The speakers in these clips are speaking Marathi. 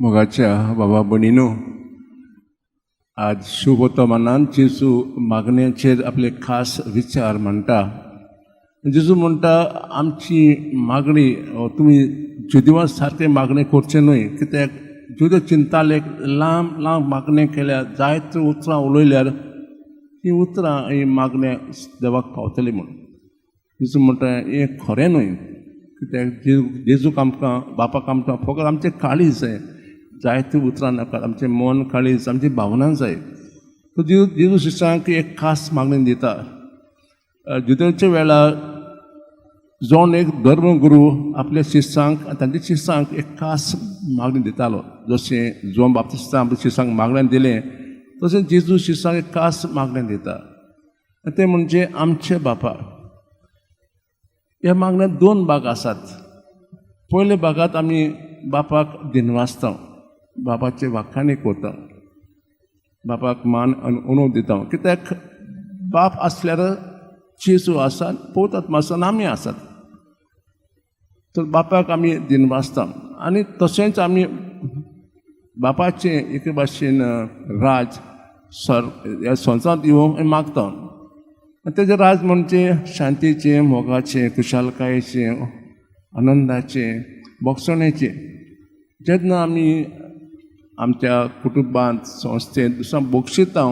मोगाच्या बाबा भयणीनो, आज शुभवर्तमानान जेजू मागण्याचेर आपले खास विचार म्हणटा. जेजू म्हणटा आमची मागणी तुमी जुदिवां सारके मागणी करचे न्हय, कित्याक जुदो चिंताले लांब लांब मागणी केल्यार जायतीं उतरां उलयल्यार हीं उतरां ही मागण्या देवाक पावतली म्हणून. जेजू म्हणटा हें खरें न्हय, कित्याक जेजूक आमकां बापाक आमकां फकत आमचें काळीज जाय, जायतीं उतरां नाकात, आमचें मन काळीज आमची भावना जाय. तो जेजू शिश्यांक एक खास मागणी दिता. जुदयाच्या वेळार जोन एक धर्मगुरू आपल्या शिश्यांक तांच्या शिश्यांक एक खास मागणी दितालो. जशें जोन बाप्तिस्तान आपल्या शिश्यांक मागणें दिलें, तशें जेजू शिश्यांक एक खास मागणें दिता. तें म्हणजे आमचे बापा. ह्या मागण्यांत दोन भाग आसात. पयल्या भागांत आमी बापाक दिनवासता, बापाचे वाखाणी करता, बापाक मान उणो दिता, कित्याक बाप आसल्यार जेजू आसा, पवित्र आत्मा आसा आनी आमी आसात. तर बापाक आमी दिनवासता आनी तशेंच आमी बापाचें एके भाशेन राज ह्या संवसारांत येवंक मागता. तेजें राज म्हणजे शांतीचें, मोगाचें, खुशालकायेचें, आनंदाचें, भोगसणेचें. जेन्ना आमी आमच्या कुटुंबांत संस्थेंत दुसऱ्यांक बक्षिता,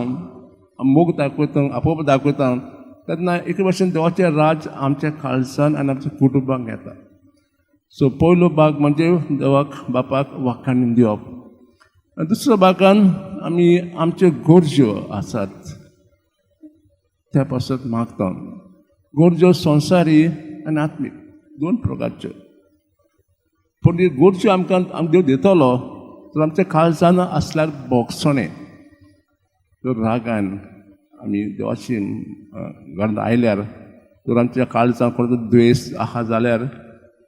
मोग दाखयता, आपोवप दाखयता, तेन्ना एके भाशेन देवाचें राज आमच्या काळजांत आनी आमच्या कुटुंबाक येता. सो पयलो भाग म्हणजे देवाक बापाक वाखाणी दिवप. दुसऱ्या भागान आमी आमच्यो गरज्यो आसात त्या पासत मागता. गरज्यो संवसारी आनी आत्मीक दोन प्रकारच्यो. पूण ह्यो गरज्यो आमकां देव दितलो तर आमच्या काळजान आसल्यार भोगसणें. तर रागान आमी देवाची घरांत आयल्यार, तर आमच्या काळजांत कोणाचो द्वेश आहा जाल्यार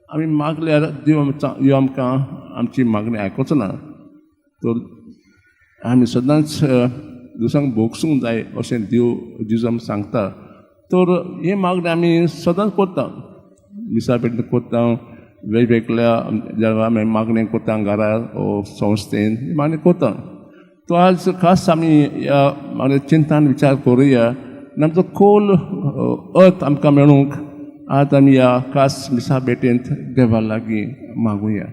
आमी मागल्यार देव आमकां आमची मागणी आयकोचो ना. तर आमी सदांच दुसऱ्यांक भोगसूंक जाय अशें जेजू आमकां सांगता. तर ही मागणी आमी सदांच करता, दिसा पेटून करता, वेगवेगळ्या जाग्यार आमी मागणी करता, घरा संस्थेन मागणी करता. तो आज खास आमी ह्या मागणे चिंतान विचार करुया आनी आमचो खोल अर्थ आमकां मेळूंक आज आमी ह्या खास दिसा भेटेंत देवा लागीं मागुया.